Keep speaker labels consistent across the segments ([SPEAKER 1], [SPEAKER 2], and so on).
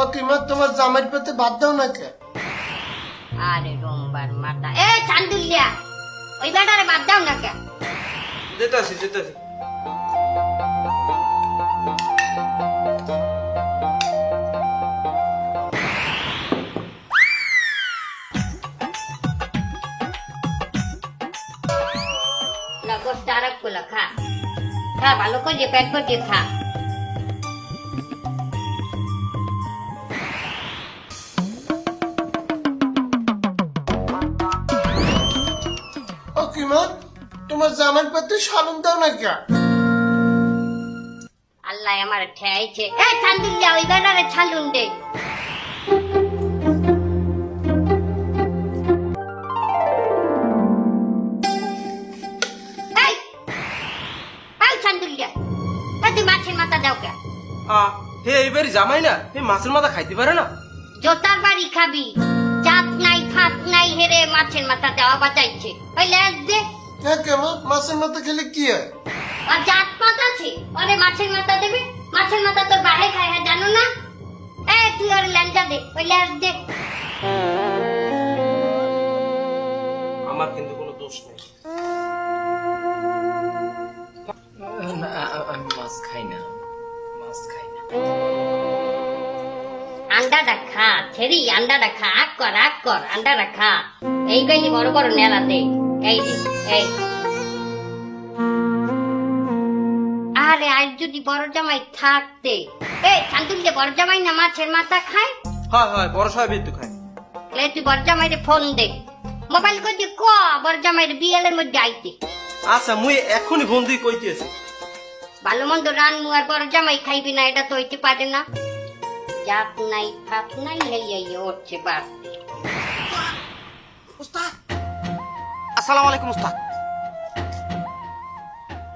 [SPEAKER 1] ও কিমা তোমার জামাইর পেতে ভাত দাও না কে?
[SPEAKER 2] আরে রোমবার মাথা এ চান্দুলিয়া ওই বেটারে বাদ দাও না কে?
[SPEAKER 3] যেতেছি
[SPEAKER 2] লাগোস তারাক কোলা খা খা ভালো করে পেট ভরে খা।
[SPEAKER 1] ও কিমা তোমার জামাইর পেতে সালুন দাও না কে?
[SPEAKER 2] আল্লাহ আমার ঠেয়াইছে এ চান্দুলিয়া ওই বেটারে ছালুন দে। এই এই চান্দুলিয়া তুই মাছের মাথা দাও কে?
[SPEAKER 3] হে এইবারই জামাই না হে মাছের মাথা খাইতে পারে না।
[SPEAKER 2] জোতার বাড়ি খাবি জাত নাই ফাত নাই হেরে মাছের মাথা দেওয়া বাজাইছে ওই লেজ দে।
[SPEAKER 1] হ্যাঁ কেমন মাছের মাথা খেলে কি হয়?
[SPEAKER 2] আর জাত পাত আছে ওরে মাছের মাথা দেবে? মাছের মাথা তোর বাহে খায় হ্যাঁ জানো না? এ তুই ওর ল্যাংটা দে ওই লেজ দে।
[SPEAKER 3] আমার কিন্তু কোনো দোষ নেই। আমি মাছ খাই না।
[SPEAKER 2] আন্ডাটা খা ছেড়ি আন্ডাটা খা আগ কর আন্ডাটা খা। এই বেলি বড় বড় নেলা দে এই দে এই। আরে আজ যদি বড় জামাই থাকতে এই শান্তুলিতে বড় জামাই না মাছের মাথা খায়?
[SPEAKER 3] হয় বড় সাহেব তো খায়।
[SPEAKER 2] তুই বড় জামাইরে ফোন দে মোবাইল করে ক বড় জামাইরে বিয়েলের মধ্যে আইতে।
[SPEAKER 3] আচ্ছা মুই এখনই ফোন দিয়ে কইতেছি।
[SPEAKER 2] ভালো মন্দ রানমু আর বড় জামাই খাইবি না এটা তো হইতে পারে না। জাত নাই ফাত নাই হেই উঠছে বাড়তে।
[SPEAKER 4] উস্তাদ আসসালামু আলাইকুম উস্তাদ।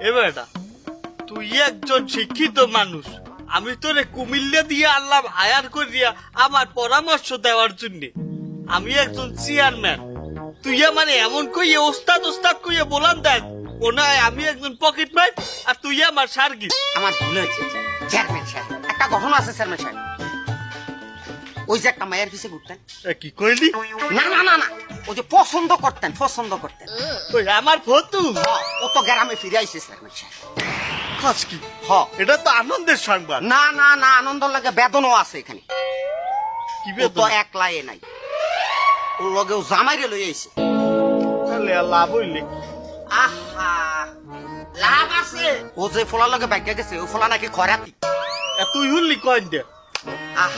[SPEAKER 5] এবারটা তুই একজন শিক্ষিত মানুষ, আমি তোরে কুমিল্লা দিয়ে আল্লাহ হায়ার করিয়া আমার পরামর্শ দেওয়ার জন্য। আমি একজন চেয়ারম্যান, তুই আমার এমন কইয়ে ওস্তাদ কইয়ে বলান দেখ ওনায় আমি একজন পকেট মার আর তুই আমার সার্গি।
[SPEAKER 4] আমার ভুল হয়েছে চেয়ারম্যান সাহেব, একটা ঘটনা আছে চেয়ারম্যান সাহেব। ওই যে একটা মায়ের পিছে ঘুরতেন।
[SPEAKER 5] কি কইলি?
[SPEAKER 4] না ওই যে পছন্দ করতেন।
[SPEAKER 5] ওই আমার ফতু
[SPEAKER 4] ও তো গ্রামে ফিরে আইছে চেয়ারম্যান সাহেব।
[SPEAKER 5] কাজ কি? এটা তো আনন্দের সংবাদ।
[SPEAKER 4] না আনন্দ লাগে বেদনও আছে এখানে।
[SPEAKER 5] কি
[SPEAKER 4] ও তো একলাই নাই, ওর লগেও জামাইরে লই আইছে।
[SPEAKER 5] তাহলে লাভ হইলে
[SPEAKER 4] আহা লাভ আছে। ও যে ফোলার লগে বাইকে গেছে ও ফোলা নাকি খরাতি।
[SPEAKER 5] তুই হুললি কয়েন দে।
[SPEAKER 4] আহ